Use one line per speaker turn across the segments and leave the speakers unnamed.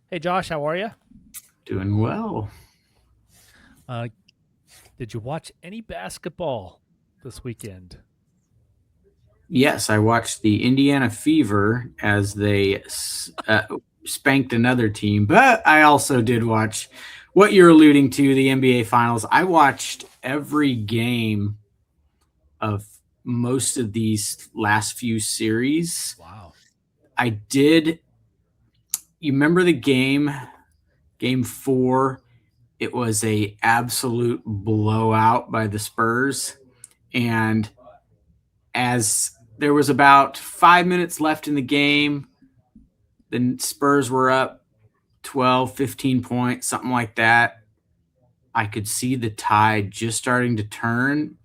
Hey Josh, how are you?
Doing well.
Uh, did you watch any basketball this weekend?
Yes, I watched the Indiana Fever as they spanked another team, but I also did watch what you're alluding to, the NBA Finals. I watched every game of most of these last few series.
Wow.
I did. You remember the game 4? It was a absolute blowout by the Spurs, and as there was about 5 minutes left in the game. The Spurs were up 12, 15 points, something like that. I could see the tide just starting to turn.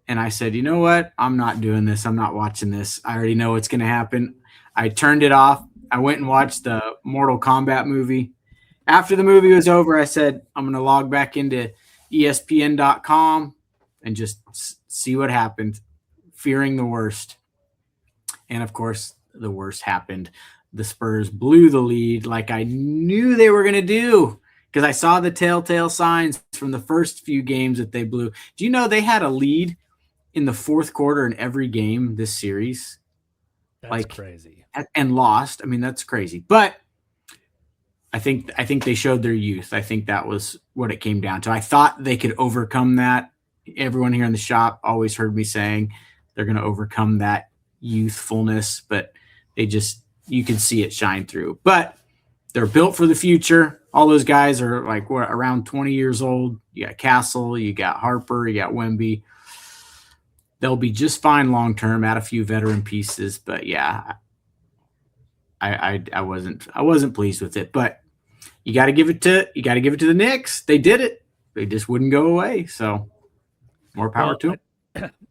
And I said, you know what? I'm not doing this. I'm not watching this. I already know what's going to happen. I turned it off. I went and watched the Mortal Kombat movie. After the movie was over, I said, I'm going to log back into ESPN.com and just see what happened, fearing the worst. And of course, the worst happened. The Spurs blew the lead like I knew they were going to do because I saw the telltale signs from the first few games that they blew. Do you know they had a lead in the fourth quarter in every game this series?
That's
Like,
crazy.
and lost. I mean, that's crazy. But I think they showed their youth. I think that was what it came down to. I thought they could overcome that. Everyone here in the shop always heard me saying they're going to overcome that youthfulness, but they just you can see it shine through. But they're built for the future. All those guys are like what, around 20 years old. You got Castle, you got Harper, you got Wemby. They'll be just fine long term. Add a few veteran pieces, but yeah, I wasn't pleased with it. But you got to give it to the Knicks. They did it. They just wouldn't go away. So more power
Well,
to them.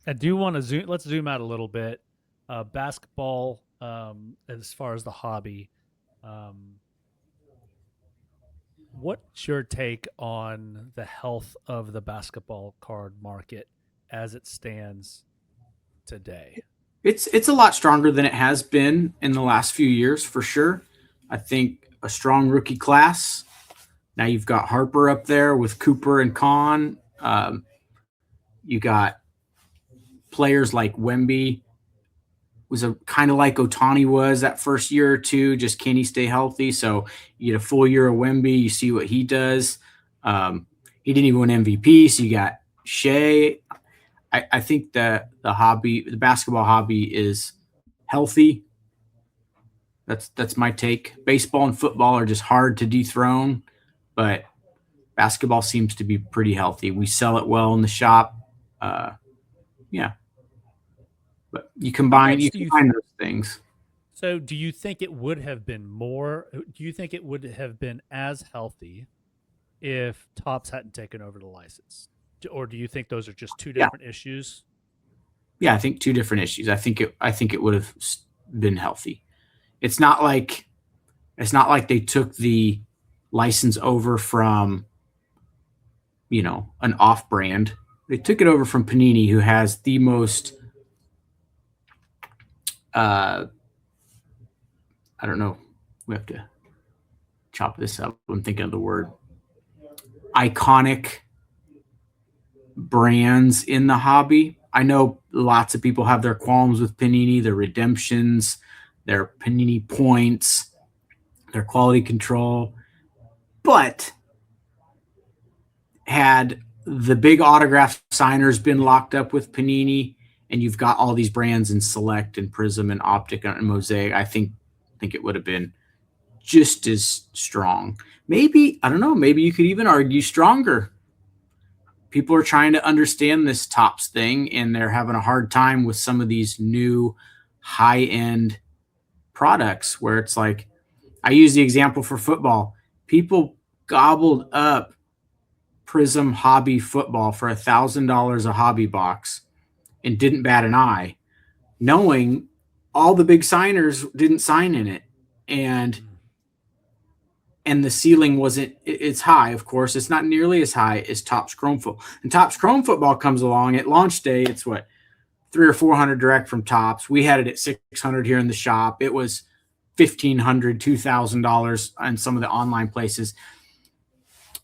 I do want to zoom. Let's zoom out a little bit. Basketball, as far as the hobby, um, what's your take on the health of the basketball card market as it stands today?
It's a lot stronger than it has been in the last few years for sure. I think a strong rookie class. Now you've got Harper up there with Cooper and Kahn. You got players like Wemby was a kind of like Otani was that first year or two. Just can he stay healthy? So you get a full year of Wemby. You see what he does. He didn't even win MVP. So you got Shea. I think that the basketball hobby is healthy. That's my take. Baseball and football are just hard to dethrone, but basketball seems to be pretty healthy. We sell it well in the shop. Uh, yeah, but you
How
combine
much
you
do you?
combine those things.
So, do you think it would have been more? Do you think it would have been as healthy if Tops hadn't taken over the license? Or do you think those are just two
Yeah,
different issues?
yeah. I think two different issues. I think it would have been healthy. It's not like it's not like they took the license over from an off brand. They took it over from Panini, who has the most uh, I don't know. We have to chop this up. I'm thinking of the word iconic brands in the hobby. I know lots of people have their qualms with Panini, their redemptions, their Panini points, their quality control. But had the big autograph signers been locked up with Panini, and you've got all these brands in Select and Prism and Optic and Mosaic, I think it would have been just as strong. Maybe, I don't know, maybe you could even argue stronger. People are trying to understand this tops thing and they're having a hard time with some of these new high end products where it's like, I use the example for football. People gobbled up Prism Hobby Football for $1,000 a hobby box and didn't bat an eye, knowing all the big signers didn't sign in it. And
Mm.
and the ceiling wasn't it's high, of course. It's not nearly as high as Topps Chrome Football. And Topps Chrome Football comes along at launch day. It's what, 300 or 400 direct from Topps. We had it at 600 here in the shop. It was $1,500, $2,000 on some of the online places.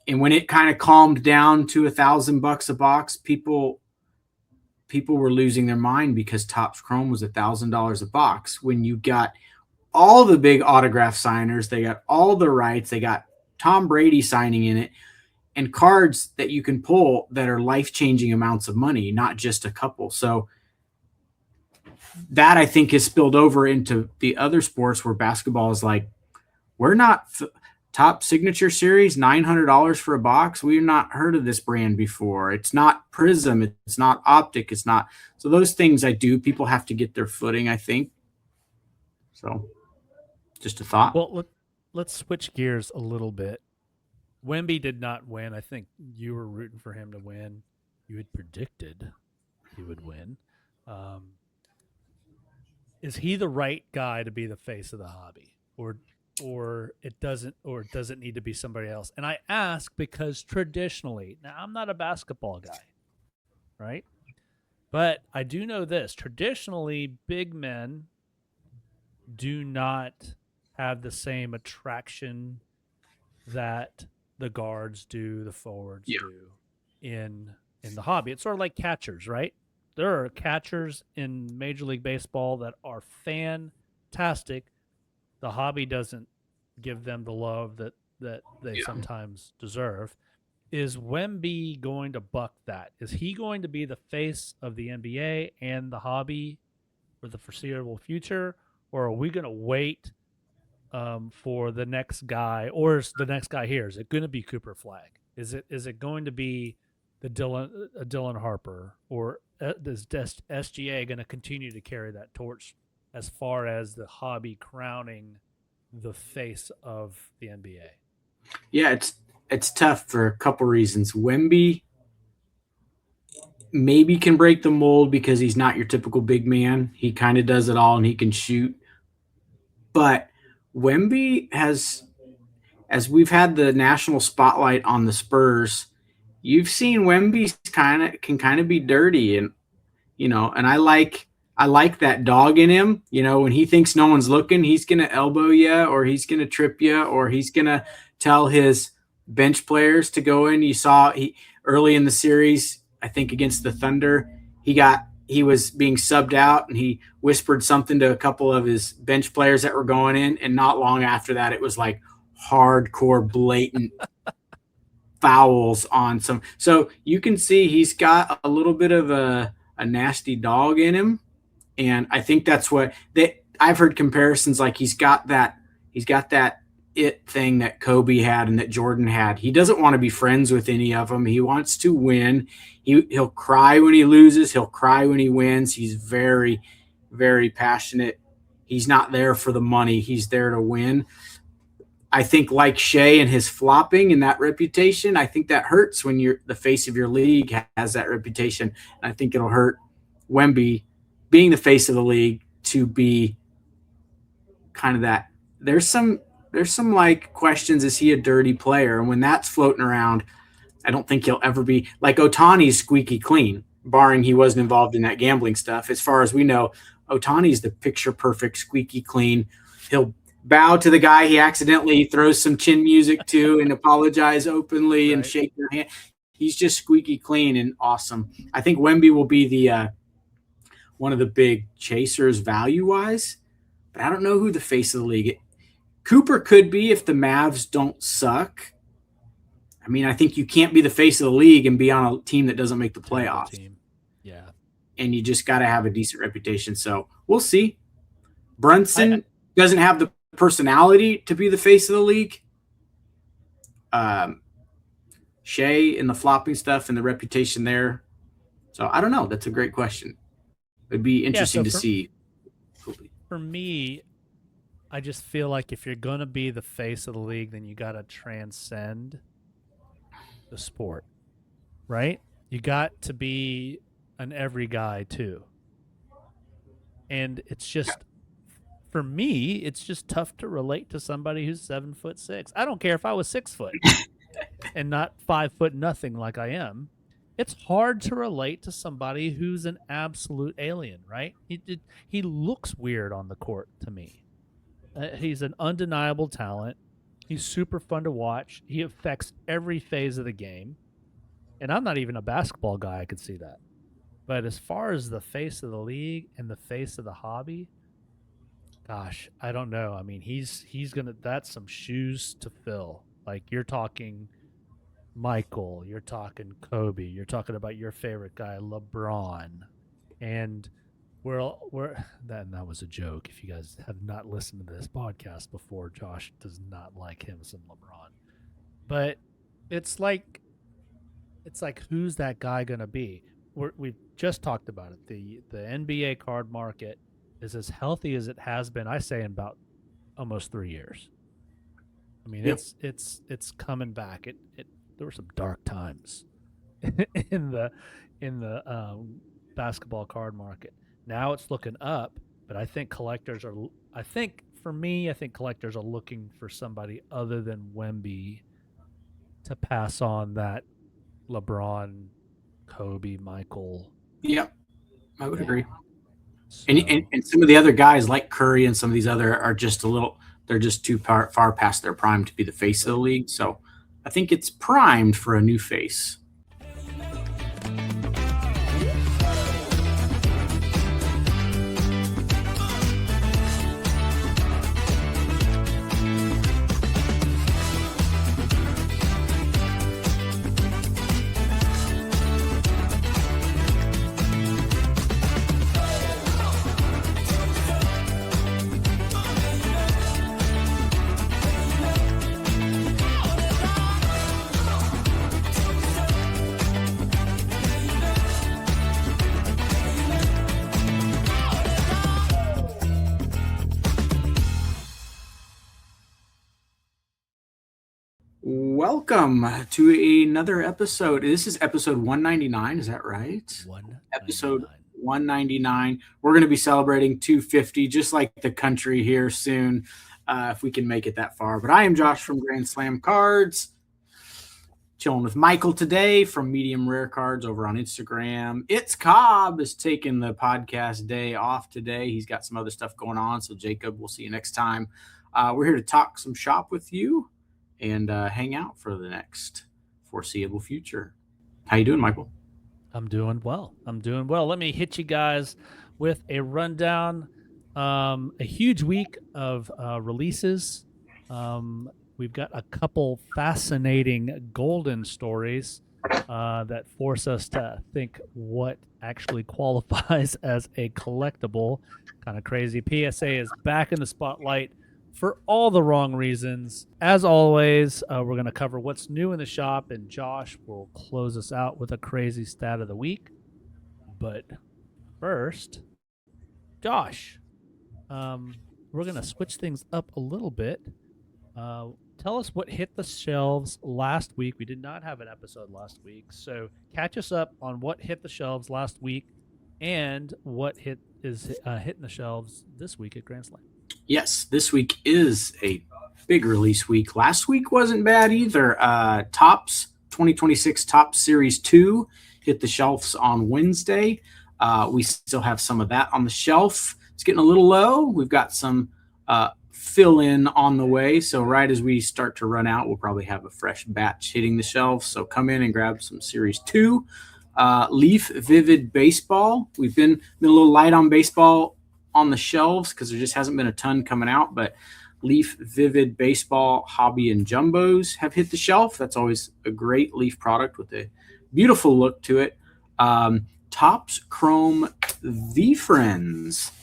And when it kind of calmed down to $1,000 a box, people were losing their mind because Topps Chrome was $1,000 a box. When you got all the big autograph signers, they got all the rights, they got Tom Brady signing in it, and cards that you can pull that are life-changing amounts of money, not just a couple. So that, I think, has spilled over into the other sports where basketball is like, we're not top signature series, $900 for a box. We've not heard of this brand before. It's not Prism. It's not Optic. It's not. So those things people have to get their footing, I think. So just a thought.
Well, let's switch gears a little bit. Wemby did not win. I think you were rooting for him to win. You had predicted he would win. Is he the right guy to be the face of the hobby, or does it need to be somebody else? And I ask because traditionally, now I'm not a basketball guy, right? But I do know this: traditionally, big men do not have the same attraction that the guards do, the forwards do in the hobby. It's sort of like catchers, right? There are catchers in Major League Baseball that are fantastic. The hobby doesn't give them the love that they sometimes deserve. Is Wemby going to buck that? Is he going to be the face of the NBA and the hobby for the foreseeable future? Or are we going to wait for the next guy? Or is the next guy here? Is it going to be Cooper Flag? Is it going to be the Dylan Harper? Or is SGA going to continue to carry that torch as far as the hobby crowning the face of the NBA?
Yeah, it's tough for a couple reasons. Wemby maybe can break the mold because he's not your typical big man. He kind of does it all and he can shoot. But Wemby has, as we've had the national spotlight on the Spurs, you've seen Wemby can kind of be dirty, and and I like that dog in him. When he thinks no one's looking, he's gonna elbow you, or he's gonna trip you, or he's gonna tell his bench players to go in. You saw early in the series, I think against the Thunder, he was being subbed out and he whispered something to a couple of his bench players that were going in. And not long after that, it was like hardcore, blatant fouls on some. So you can see he's got a little bit of a nasty dog in him. And I think that's what I've heard comparisons, like he's got that it thing that Kobe had and that Jordan had. He doesn't want to be friends with any of them. He wants to win. He'll cry when he loses. He'll cry when he wins. He's very, very passionate. He's not there for the money. He's there to win. I think like Shea and his flopping and that reputation, I think that hurts when you're the face of your league has that reputation. And I think it'll hurt Wemby being the face of the league to be kind of that. There's some like questions. Is he a dirty player? And when that's floating around, I don't think he'll ever be like Ohtani's squeaky clean, barring he wasn't involved in that gambling stuff. As far as we know, Ohtani's the picture perfect squeaky clean. He'll bow to the guy he accidentally throws some chin music to and apologize openly and shake their hand. He's just squeaky clean and awesome. I think Wemby will be the one of the big chasers value wise, but I don't know who the face of the league. Cooper could be if the Mavs don't suck. I mean, I think you can't be the face of the league and be on a team that doesn't make the playoffs.
Yeah.
And you just got to have a decent reputation. So we'll see. Brunson doesn't have the personality to be the face of the league. Shea and the flopping stuff and the reputation there. So I don't know. That's a great question. It'd be interesting to see.
For me, I just feel like if you're going to be the face of the league, then you got to transcend the sport, right? You got to be an every guy too. And it's just, for me, it's just tough to relate to somebody who's 7'6". I don't care if I was 6 foot and not 5 foot nothing like I am. It's hard to relate to somebody who's an absolute alien, right? He looks weird on the court to me. He's an undeniable talent. He's super fun to watch. He affects every phase of the game. And I'm not even a basketball guy. I could see that. But as far as the face of the league and the face of the hobby, gosh, I don't know. I mean, he's gonna. That's some shoes to fill. Like you're talking Michael, you're talking Kobe, you're talking about your favorite guy LeBron, and we're that was a joke. If you guys have not listened to this podcast before, Josh does not like him some LeBron, but it's like who's that guy gonna be? We've just talked about it. The NBA card market is as healthy as it has been. I say in about almost 3 years. I mean,
Yep.
it's coming back. It there were some dark times in the basketball card market. Now it's looking up, but I think collectors are. I think for me, I think collectors are looking for somebody other than Wemby to pass on that LeBron, Kobe, Michael.
Yep. I would agree.
So,
And some of the other guys like Curry and some of these other are just they're just too far past their prime to be the face of the league. So I think it's primed for a new face. Welcome to another episode. This is episode 199. Is that right? Episode 199. We're going to be celebrating 250, just like the country here soon, if we can make it that far. But I am Josh from Grand Slam Cards, chilling with Michael today from Medium Rare Cards over on Instagram. It's Cobb is taking the podcast day off today. He's got some other stuff going on. So Jacob, we'll see you next time. We're here to talk some shop with you and hang out for the next foreseeable future. How you doing, Michael?
I'm doing well. Let me hit you guys with a rundown. A huge week of releases. We've got a couple fascinating Goldin stories that force us to think what actually qualifies as a collectible. Kind of crazy. PSA is back in the spotlight for all the wrong reasons. As always, we're going to cover what's new in the shop, and Josh will close us out with a crazy stat of the week. But first, Josh, we're going to switch things up a little bit. Tell us what hit the shelves last week. We did not have an episode last week, so catch us up on what hit the shelves last week and what is hitting the shelves this week at Grand Slam.
Yes, this week is a big release week. Last week wasn't bad either. Topps 2026 Topps Series 2 hit the shelves on Wednesday. We still have some of that on the shelf. It's getting a little low. We've got some fill-in on the way. So right as we start to run out, we'll probably have a fresh batch hitting the shelves. So come in and grab some Series 2. Leaf Vivid Baseball. We've been a little light on baseball on the shelves because there just hasn't been a ton coming out, but Leaf Vivid Baseball Hobby and Jumbos have hit the shelf. That's always a great Leaf product with a beautiful look to it. Topps Chrome The Friends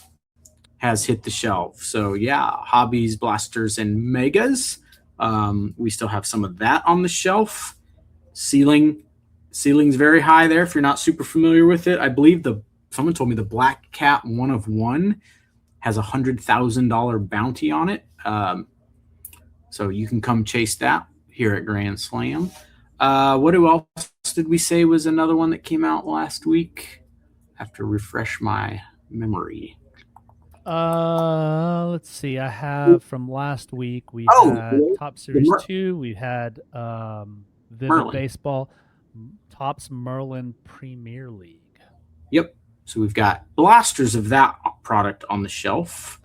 has hit the shelf. So yeah, hobbies, blasters, and megas. We still have some of that on the shelf. Ceiling's very high there if you're not super familiar with it. I believe someone told me the Black Cat 1 of 1 has $100,000 bounty on it. So you can come chase that here at Grand Slam. What else did we say was another one that came out last week? I have to refresh my memory.
Let's see. I have from last week. We had Topps Series 2. We had Vivid
Merlin.
Baseball, Topps Merlin Premier League.
Yep. So we've got blasters of that product on the shelf.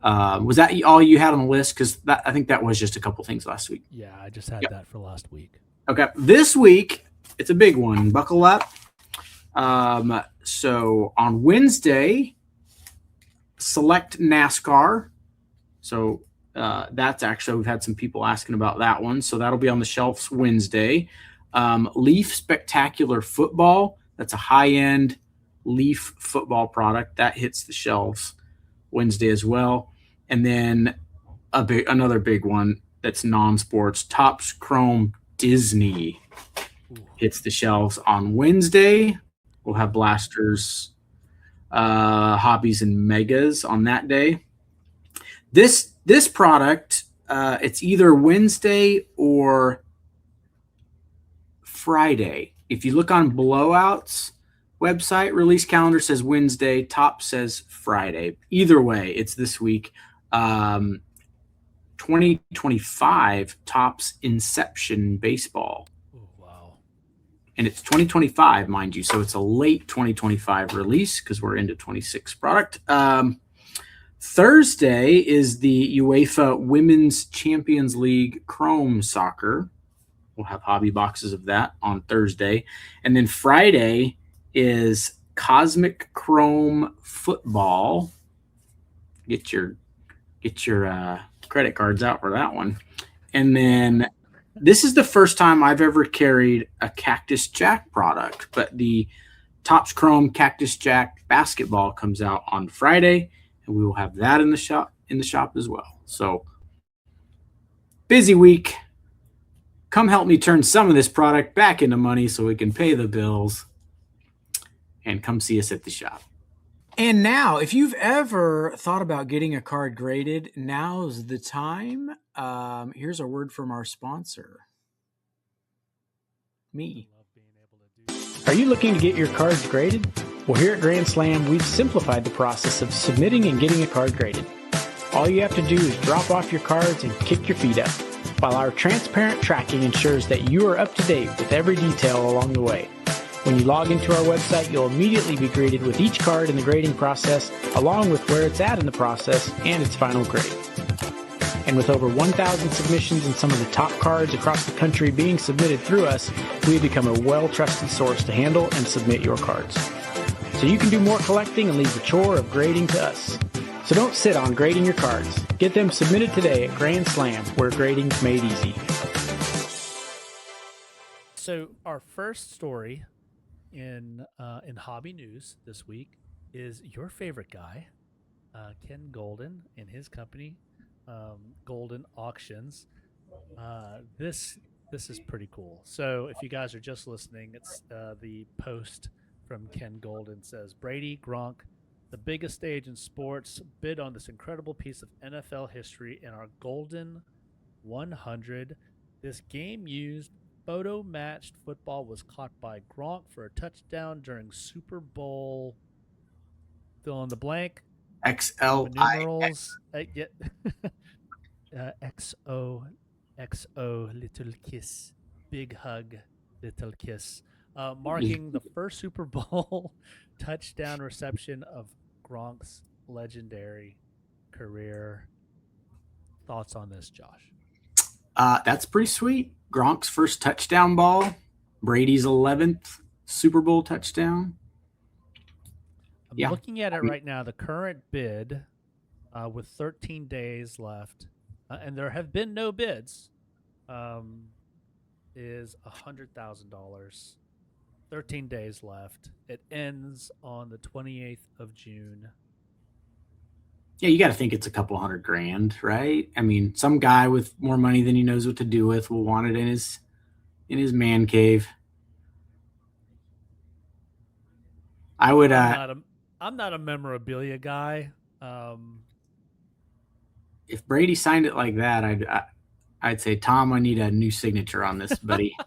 Was that all you had on the list? Because I think that was just a couple things last week.
Yeah, I just had
Yep.
that for last week.
Okay, this week it's a big one. Buckle up. So on Wednesday, select NASCAR. So that's actually, we've had some people asking about that one. So that'll be on the shelves Wednesday. Leaf Spectacular Football. That's a high-end Leaf football product that hits the shelves Wednesday as well. And then another big one that's non-sports, Topps Chrome Disney hits the shelves on Wednesday. We'll have blasters, hobbies, and megas on that day. This product, it's either Wednesday or Friday. If you look on Blowout's website, release calendar says Wednesday, Top says Friday. Either way, it's this week. 2025 Topps Inception Baseball.
Oh, wow.
And it's 2025, mind you. So it's a late 2025 release because we're into 26 product. Thursday is the UEFA Women's Champions League Chrome Soccer. We'll have hobby boxes of that on Thursday. And then Friday is Cosmic Chrome Football. Get your credit cards out for that one. And then this is the first time I've ever carried a Cactus Jack product, but the Topps Chrome Cactus Jack basketball comes out on Friday, and we will have that in the shop as well. So busy week. Come help me turn some of this product back into money so we can pay the bills, and come see us at the shop. And now, if you've ever thought about getting a card graded, now's the time. Here's a word from our sponsor, me.
Are you looking to get your cards graded? Well, here at Grand Slam, we've simplified the process of submitting and getting a card graded. All you have to do is drop off your cards and kick your feet up, while our transparent tracking ensures that you are up to date with every detail along the way. When you log into our website, you'll immediately be greeted with each card in the grading process, along with where it's at in the process and its final grade. And with over 1,000 submissions and some of the top cards across the country being submitted through us, we have become a well-trusted source to handle and submit your cards. So you can do more collecting and leave the chore of grading to us. So don't sit on grading your cards. Get them submitted today at Grand Slam, where grading's made easy.
So our first story in hobby news this week is your favorite guy, Ken Goldin, and his company, Goldin Auctions. This is pretty cool. So if you guys are just listening, it's the post from Ken Goldin says, Brady Gronk, the biggest stage in sports, bid on this incredible piece of NFL history in our Goldin 100. This game-used photo-matched football was caught by Gronk for a touchdown during Super Bowl. Fill in the blank.
XLI.
XO little kiss, big hug, little kiss, marking the first Super Bowl touchdown reception of Gronk's legendary career. Thoughts on this, Josh?
That's pretty sweet. Gronk's first touchdown ball, Brady's 11th Super Bowl touchdown.
I'm looking at it right now. The current bid, with 13 days left, and there have been no bids, is $100,000. 13 days left. It ends on the 28th of June.
Yeah, you got to think it's a couple $100,000, right? I mean, some guy with more money than he knows what to do with will want it in his man cave. I would.
I'm not a memorabilia guy.
If Brady signed it like that, I'd say, Tom, I need a new signature on this, buddy.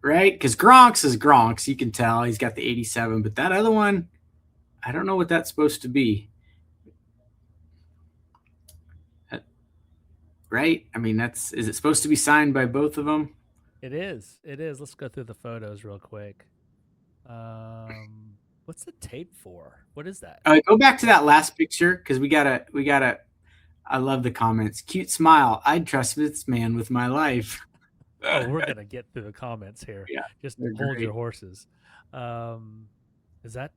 Right? Because Gronk's is Gronk's. You can tell he's got the 87, but that other one, I don't know what that's supposed to be. Right? I mean, is it supposed to be signed by both of them?
It is. Let's go through the photos real quick. What's the tape for? What is that?
Go back to that last picture because we gotta. I love the comments. Cute smile. I'd trust this man with my life.
Oh, we're gonna get through the comments here.
Yeah,
Just
they're
hold
great.
your horses. Is that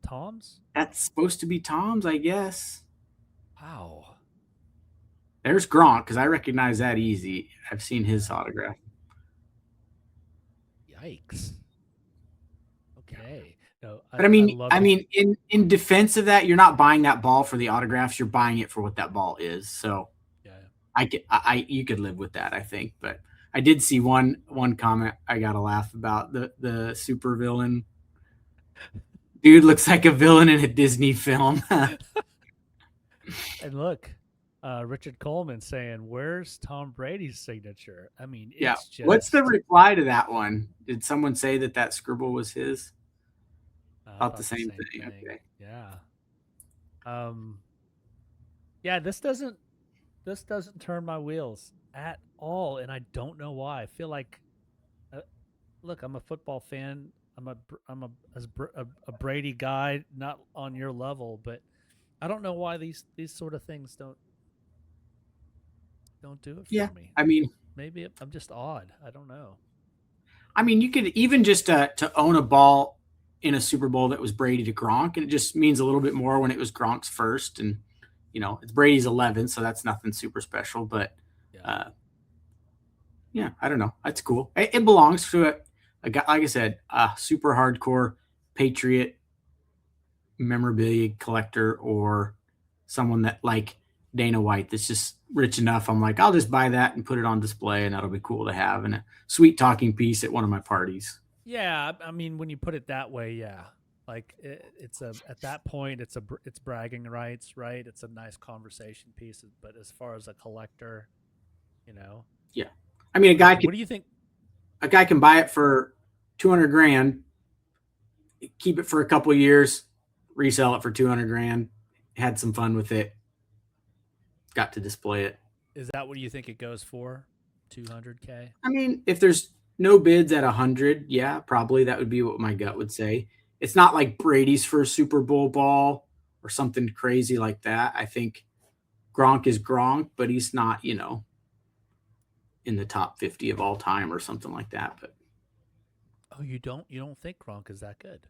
Tom's?
That's supposed to be Tom's, I guess.
Wow.
There's Gronk because I recognize that easy. I've seen his autograph.
Yikes. Okay. No,
But I
love
mean, in defense of that, you're not buying that ball for the autographs. You're buying it for what that ball is. So
yeah.
you could live with that, I think. But I did see one comment I got to laugh about the super villain. Dude looks like a villain in a Disney film.
And look, Richard Coleman saying, "Where's Tom Brady's signature?" I mean,
Yeah.
it's just.
What's the reply to that one? Did someone say that scribble was his? About the same thing. Okay.
Yeah. Yeah. This doesn't turn my wheels at all, and I don't know why. I feel like, look, I'm a football fan. I'm a Brady guy, not on your level, but I don't know why these sort of things don't do it for me.
I mean,
maybe I'm just odd. I don't know.
I mean, you could even just to own a ball in a Super Bowl that was Brady to Gronk, and it just means a little bit more when it was Gronk's first, and it's Brady's 11th, so that's nothing super special. But yeah, I don't know. That's cool. It belongs to a guy, like I said, a super hardcore Patriot memorabilia collector, or someone that like Dana White that's just rich enough. I'm like, I'll just buy that and put it on display, and that'll be cool to have, and a sweet talking piece at one of my parties.
Yeah, I mean, when you put it that way, yeah, like it's at that point, it's bragging rights, right? It's a nice conversation piece, but as far as a collector,
yeah, I mean,
what do you think?
A guy can buy it for $200,000, keep it for a couple of years, resell it for $200,000, had some fun with it, got to display it.
Is that what you think it goes for? $200K?
I mean, if there's no bids at 100, yeah, probably that would be what my gut would say. It's not like Brady's first Super Bowl ball or something crazy like that. I think Gronk is Gronk, but he's not, in the top 50 of all time or something like that. But
you don't think Gronk is that good?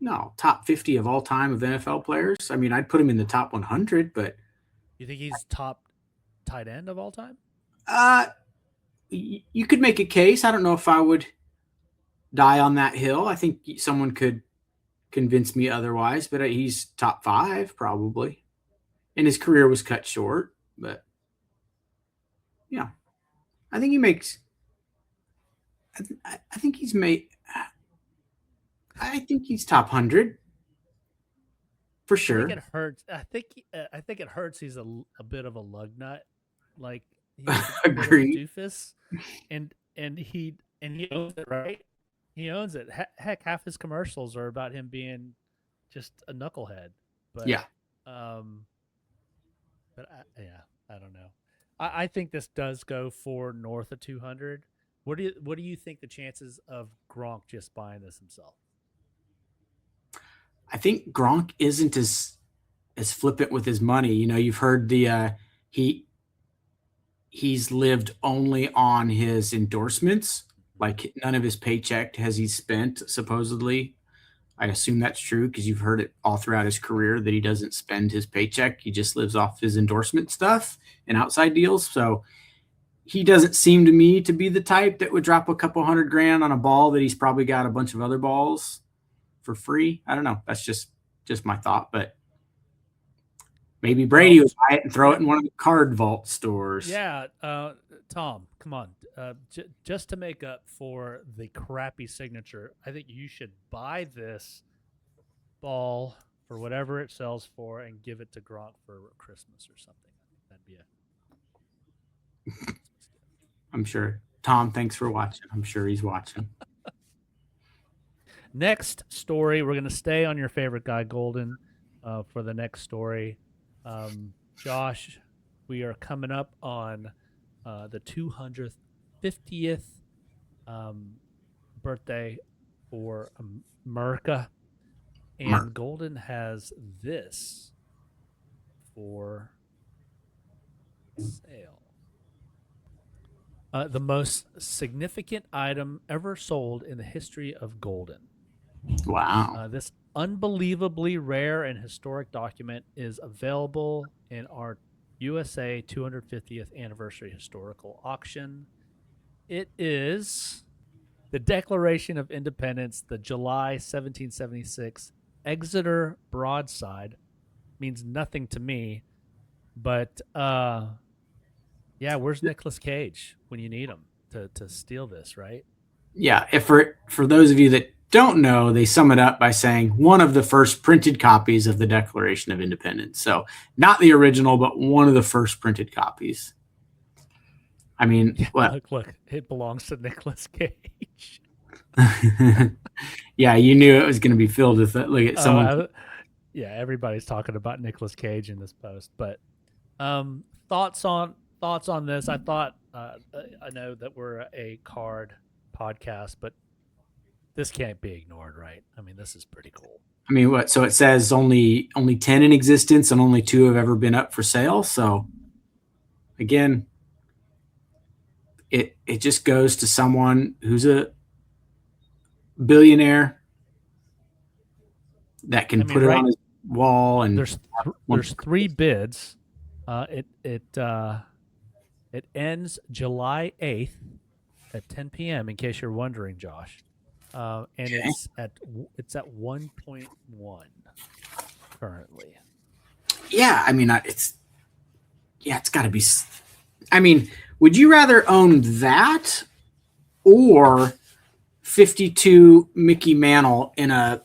No, top 50 of all time of NFL players. I mean, I'd put him in the top 100, but
you think he's top tight end of all time?
You could make a case. I don't know if I would die on that hill. I think someone could convince me otherwise, but he's top 5 probably. And his career was cut short, but yeah, I think he makes. I think he's made. I think he's top 100 for sure.
I think it hurts. I think it hurts. He's a bit of a lug nut, like he's a doofus, and he owns it, right? He owns it. Heck, half his commercials are about him being just a knucklehead. But
yeah,
I don't know. I think this does go for north of 200. What do you think the chances of Gronk just buying this himself?
I think Gronk isn't as flippant with his money. You've heard the he's lived only on his endorsements. Like none of his paycheck has he spent, supposedly. I assume that's true because you've heard it all throughout his career that he doesn't spend his paycheck. He just lives off his endorsement stuff and outside deals. So he doesn't seem to me to be the type that would drop a couple $100,000 on a ball that he's probably got a bunch of other balls for free. I don't know. That's just my thought, but maybe Brady would buy it and throw it in one of the card vault stores.
Yeah. Tom, come on. Just to make up for the crappy signature, I think you should buy this ball for whatever it sells for and give it to Gronk for Christmas or something. I think that'd be
I'm sure. Tom, thanks for watching. I'm sure he's watching.
Next story, we're going to stay on your favorite guy, Goldin, for the next story. Josh, we are coming up on the 250th birthday for America. And Goldin has this for sale. The most significant item ever sold in the history of Goldin.
Wow.
This unbelievably rare and historic document is available in our USA 250th anniversary historical auction. It is the Declaration of Independence, the July 1776 Exeter broadside. Means nothing to me, but yeah, where's Nicolas Cage when you need him to steal this, right?
Yeah, if for those of you that don't know, they sum it up by saying one of the first printed copies of the Declaration of Independence. So not the original, but one of the first printed copies. I mean,
Yeah,
well,
look, it belongs to Nicolas Cage.
yeah, you knew it was going to be filled with it. Look at someone.
Yeah, everybody's talking about Nicolas Cage in this post, but thoughts on this? I thought I know that we're a card podcast, but this can't be ignored, right? I mean, this is pretty cool.
I mean, what? So it says only 10 in existence, and only 2 have ever been up for sale. So again, it just goes to someone who's a billionaire that can put it on his wall. And
there's 3 bids. It ends July 8th at 10 p.m. In case you're wondering, Josh. And
Okay.
it's at 1.1 currently.
Yeah, I mean, it's got to be. I mean, would you rather own that or 52 Mickey Mantle in a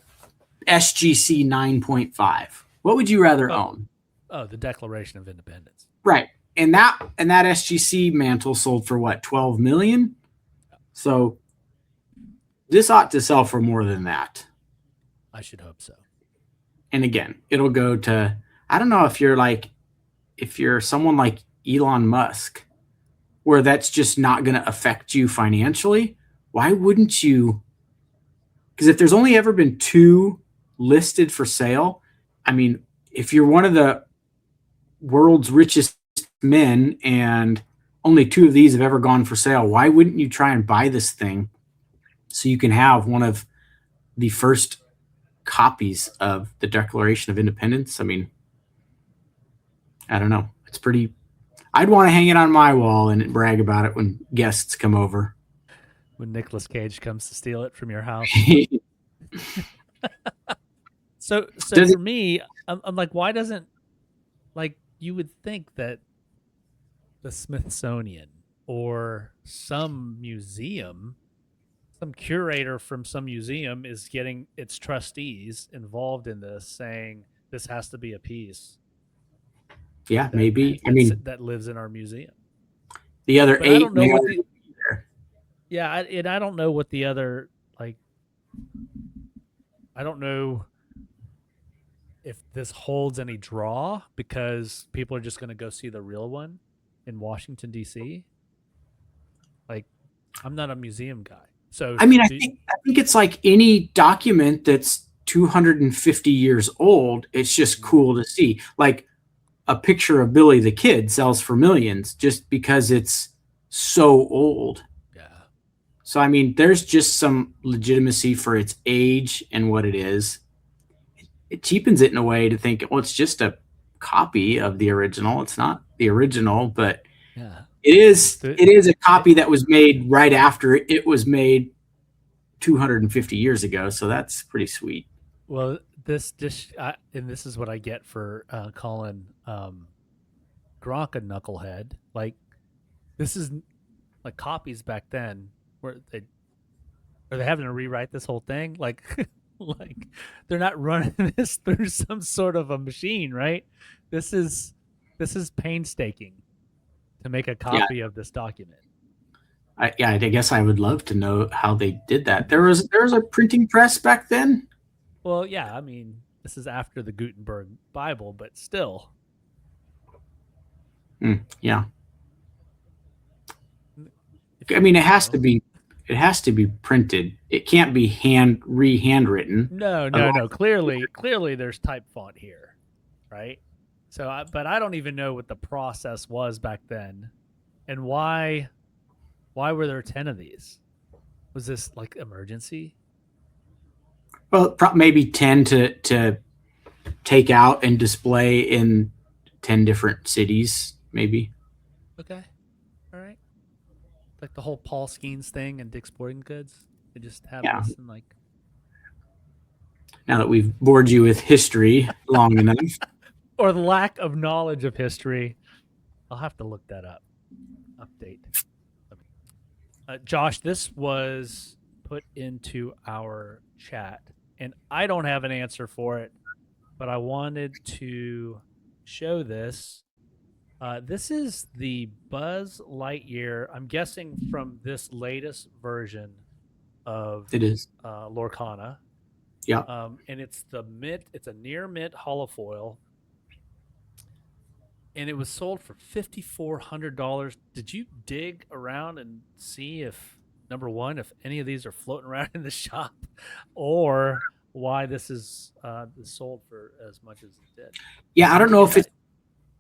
SGC 9.5? What would you rather own?
Oh, the Declaration of Independence.
Right. And that SGC mantle sold for what, 12 million? So this ought to sell for more than that.
I should hope so.
And again, it'll go to, I don't know if you're someone like Elon Musk, where that's just not going to affect you financially. Why wouldn't you? Because if there's only ever been 2 listed for sale, I mean, if you're one of the world's richest men and only 2 of these have ever gone for sale, why wouldn't you try and buy this thing so you can have one of the first copies of the Declaration of Independence? I mean, I don't know. It's pretty. I'd want to hang it on my wall and brag about it when guests come over.
When Nicolas Cage comes to steal it from your house. So for me, I'm like, why doesn't, like, you would think that the Smithsonian or some museum, some curator from some museum is getting its trustees involved in this, saying this has to be a piece.
Yeah, maybe. I mean,
that lives in our museum.
The other
but
8.
I don't know what the, yeah, I don't know what the other, like. I don't know if this holds any draw because people are just going to go see the real one in Washington, D.C. Like, I'm not a museum guy. So
I mean, I think it's like any document that's 250 years old. It's just cool to see. Like a picture of Billy the Kid sells for millions just because it's so old.
Yeah.
So, I mean, there's just some legitimacy for its age and what it is. It cheapens it in a way to think, well, it's just a copy of the original. It's not the original, but
yeah,
it is a copy that was made right after it was made 250 years ago. So that's pretty sweet.
Well, this and this is what I get for calling Gronk a knucklehead. Like, this is like copies back then where are they having to rewrite this whole thing? Like, like they're not running this through some sort of a machine, right? This is painstaking to make a copy of this document.
I guess I would love to know how they did that. There was a printing press back then.
Well, yeah, I mean, this is after the Gutenberg Bible, but still.
Yeah. I mean, it has to be. it has to be printed. It can't be handwritten.
No. Clearly, there's type font here, right? So, but I don't even know what the process was back then, and why were there 10 of these? Was this like emergency?
Well, maybe 10 to take out and display in 10 different cities, maybe.
Okay, all right. Like the whole Paul Skeens thing and Dick's Sporting Goods. They just have this and like.
Now that we've bored you with history long enough.
Or the lack of knowledge of history. I'll have to look that up. Update. Josh, this was put into our chat, and I don't have an answer for it, but I wanted to show this. This is the Buzz Lightyear. I'm guessing from this latest version of
It is
Lorcana.
Yeah.
And it's the mint. It's a near mint holofoil, and it was sold for $5,400. Did you dig around and see if number one, if any of these are floating around in the shop, or why this is sold for as much as it did?
Yeah, I don't know if it's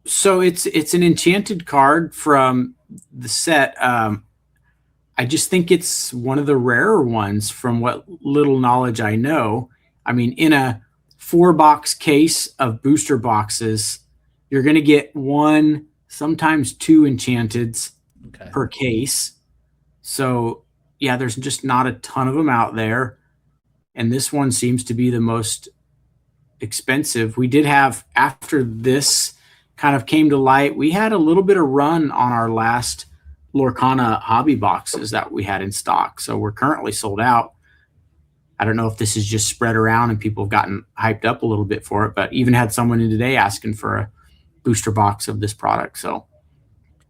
so. It's an enchanted card from the set. I just think it's one of the rarer ones from what little knowledge I know. I mean, in a 4-box case of booster boxes, you're going to get 1, sometimes 2 enchanteds per case. So, yeah, there's just not a ton of them out there. And this one seems to be the most expensive. We did have, after this kind of came to light, we had a little bit of run on our last Lorcana hobby boxes that we had in stock. So we're currently sold out. I don't know if this is just spread around and people have gotten hyped up a little bit for it, but even had someone in today asking for a booster box of this product. So,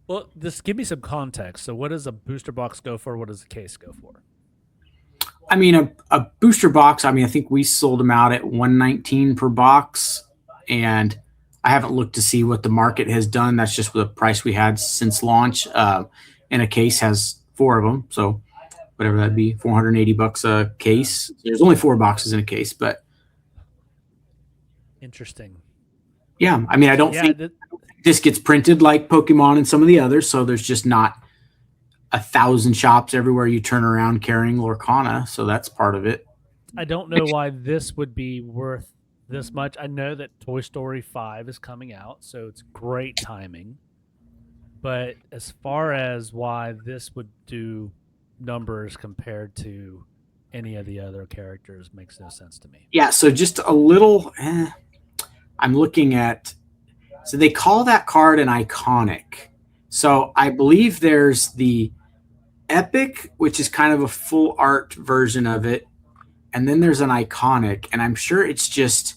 well, just give me some context. So what does a booster box go for? What does a case go for?
I mean, a booster box, I mean, I think we sold them out at $119 per box, and I haven't looked to see what the market has done. That's just the price we had since launch. And a case has 4 of them, so whatever that'd be, $480 a case. There's only 4 boxes in a case, but
interesting.
Yeah, I mean, I don't think this gets printed like Pokemon and some of the others, so there's just not 1,000 shops everywhere you turn around carrying Lorcana, so that's part of it.
I don't know why this would be worth this much. I know that Toy Story 5 is coming out, so it's great timing. But as far as why this would do numbers compared to any of the other characters makes no sense to me.
Yeah, so just a little, I'm looking at, so they call that card an iconic. So I believe there's the Epic, which is kind of a full art version of it. And then there's an iconic, and I'm sure it's just,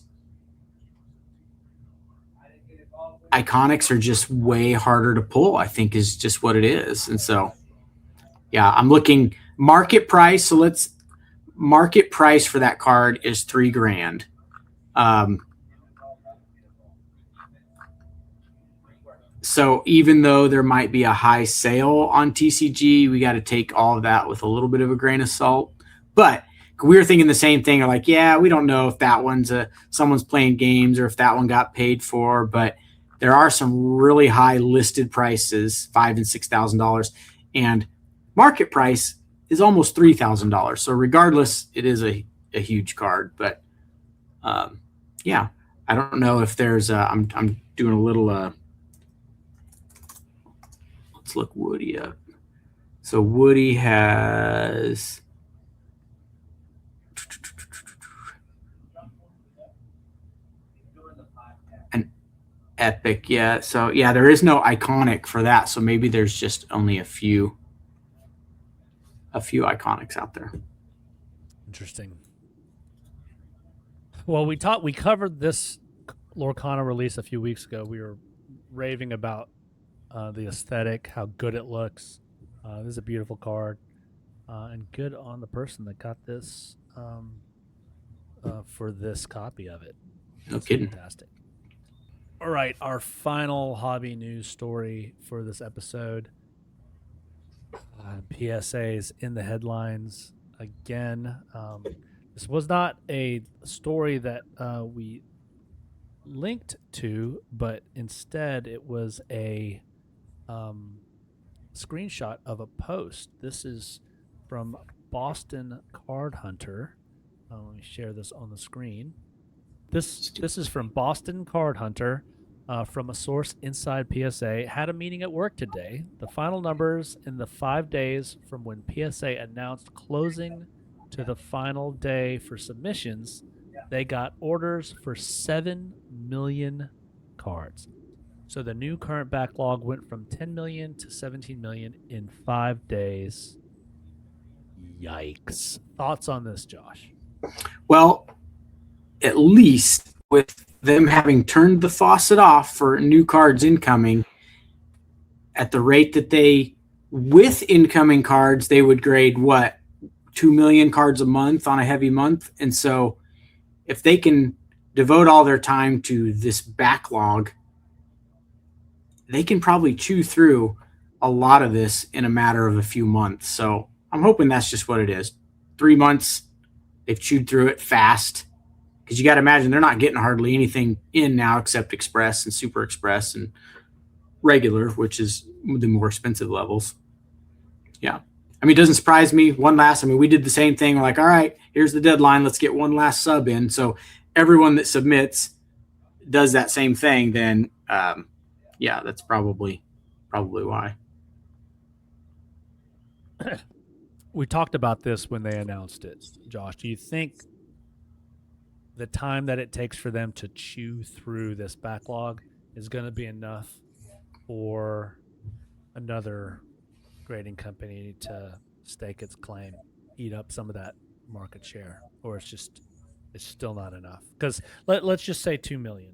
iconics are just way harder to pull, I think is just what it is. And so, yeah, I'm looking market price. So let's market price for that card is $3,000. So even though there might be a high sale on TCG, we got to take all of that with a little bit of a grain of salt. But we were thinking the same thing. Like, yeah, we don't know if that one's someone's playing games or if that one got paid for, but there are some really high listed prices, $5,000 and $6,000, and market price is almost $3,000. So regardless, it is a huge card. But yeah, I don't know if there's. I'm doing a little. Let's look Woody up. So Woody has. Epic, yeah. So yeah, there is no iconic for that. So maybe there's just only a few iconics out there.
Interesting. Well, we covered this Lorcana release a few weeks ago. We were raving about the aesthetic, how good it looks. This is a beautiful card, and good on the person that got this for this copy of it.
No kidding.
Fantastic. All right, our final hobby news story for this episode. PSAs in the headlines again. This was not a story that we linked to, but instead it was a screenshot of a post. This is from Boston Card Hunter. Let me share this on the screen. This is from Boston Card Hunter. From a source inside PSA, had a meeting at work today. The final numbers in the 5 days from when PSA announced closing to the final day for submissions, they got orders for 7 million cards. So the new current backlog went from 10 million to 17 million in 5 days. Yikes. Thoughts on this, Josh?
Well, at least with them having turned the faucet off for new cards incoming, at the rate that they, with incoming cards, they would grade what, 2 million cards a month on a heavy month. And so if they can devote all their time to this backlog, they can probably chew through a lot of this in a matter of a few months. So I'm hoping that's just what it is. 3 months, they've chewed through it fast. Because you got to imagine they're not getting hardly anything in now except Express and Super Express and regular, which is the more expensive levels. Yeah. I mean, it doesn't surprise me. We did the same thing. We're like, all right, here's the deadline. Let's get one last sub in. So everyone that submits does that same thing. Then, yeah, that's probably why.
We talked about this when they announced it. Josh, do you think the time that it takes for them to chew through this backlog is going to be enough for another grading company to stake its claim, eat up some of that market share, or it's still not enough? Because let's just say 2 million,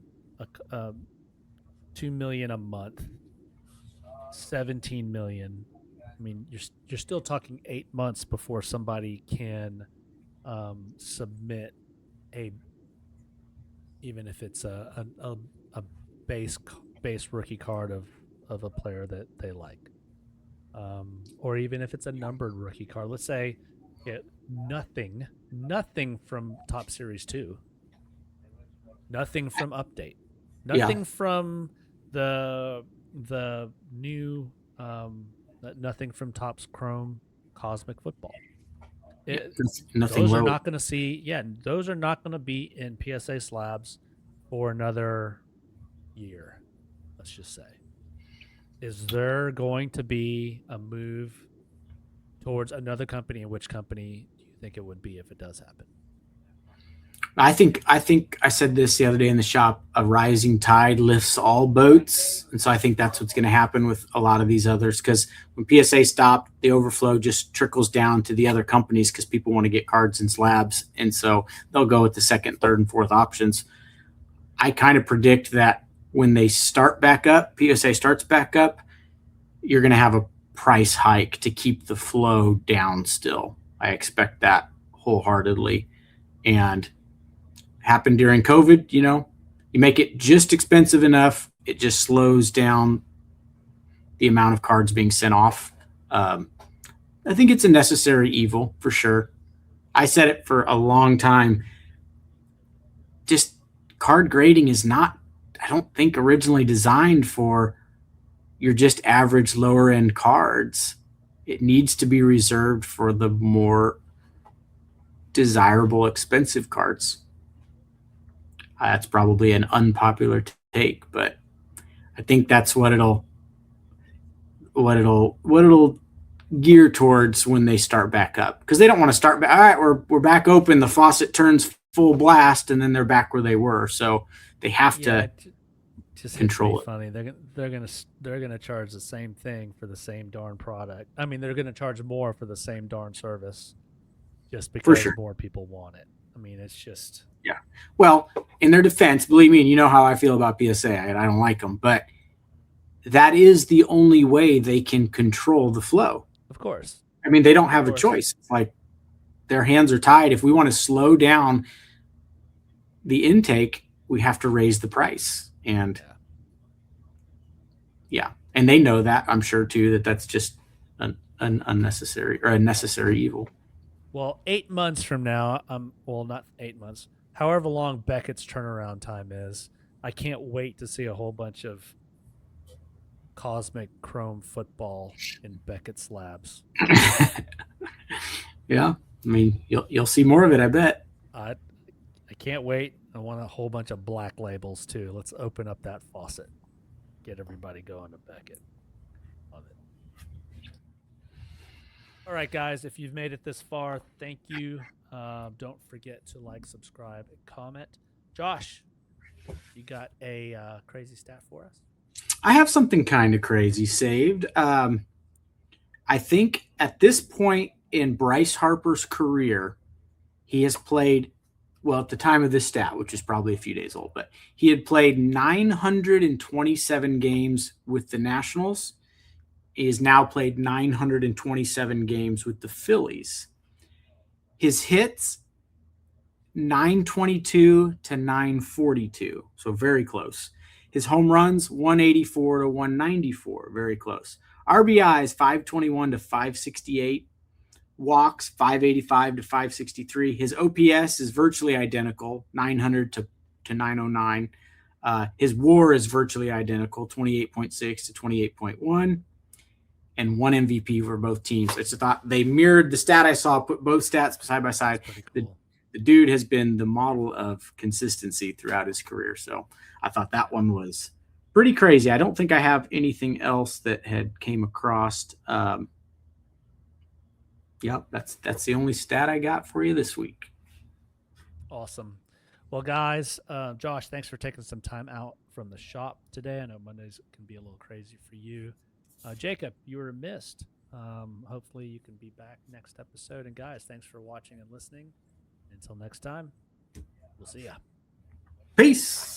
2 million a month, 17 million. I mean, you're still talking 8 months before somebody can submit even if it's a base rookie card of a player that they like, or even if it's a numbered rookie card. Let's say nothing from Top Series 2, nothing from Update, nothing from the new, nothing from Topps Chrome Cosmic Football.
Nothing.
Those are not going to see. Yeah, those are not going to be in PSA slabs for another year. Let's just say. Is there going to be a move towards another company? And which company do you think it would be if it does happen?
I think I said this the other day in the shop, a rising tide lifts all boats. And so I think that's what's going to happen with a lot of these others, because when PSA stopped, the overflow just trickles down to the other companies because people want to get cards in slabs. And so they'll go with the second, third, and fourth options. I kind of predict that when they start back up, PSA starts back up, you're going to have a price hike to keep the flow down still. I expect that wholeheartedly. And happened during COVID, you make it just expensive enough, it just slows down the amount of cards being sent off. I think it's a necessary evil for sure. I said it for a long time. Just card grading is not, I don't think, originally designed for your just average lower end cards. It needs to be reserved for the more desirable, expensive cards. That's probably an unpopular take, but I think that's what it'll gear towards when they start back up, because they don't want to start back. All right, we're back open. The faucet turns full blast, and then they're back where they were. So they have to
just
control it.
Funny, they're gonna charge the same thing for the same darn product. I mean, they're gonna charge more for the same darn service, just because more people want it. I mean, it's just.
Yeah. Well, in their defense, believe me, and you know how I feel about PSA. I don't like them, but that is the only way they can control the flow.
Of course.
I mean, they don't have a choice. It's like their hands are tied. If we want to slow down the intake, we have to raise the price. And yeah. And they know that, I'm sure too, that's just an unnecessary or a necessary evil.
Well, 8 months from now, well, not 8 months, however long Beckett's turnaround time is, I can't wait to see a whole bunch of cosmic chrome football in Beckett's labs.
Yeah, I mean, you'll see more of it, I bet.
I can't wait. I want a whole bunch of black labels too. Let's open up that faucet. Get everybody going to Beckett. Love it. All right, guys, if you've made it this far, thank you. Don't forget to like, subscribe, and comment. Josh, you got a crazy stat for us?
I have something kind of crazy saved. I think at this point in Bryce Harper's career, he has played, well, at the time of this stat, which is probably a few days old, but he had played 927 games with the Nationals. He has now played 927 games with the Phillies. His hits, 922 to 942, so very close. His home runs, 184 to 194, very close. RBIs, 521 to 568. Walks, 585 to 563. His OPS is virtually identical, 900 to 909. His WAR is virtually identical, 28.6 to 28.1. And one MVP for both teams. It's a thought they mirrored the stat I saw, put both stats side by side.
Cool.
The dude has been the model of consistency throughout his career. So I thought that one was pretty crazy. I don't think I have anything else that had came across. Yep, that's the only stat I got for you this week.
Awesome. Well, guys, Josh, thanks for taking some time out from the shop today. I know Mondays can be a little crazy for you. Jacob, you were missed. Hopefully you can be back next episode. And guys, thanks for watching and listening. Until next time, we'll see ya.
Peace.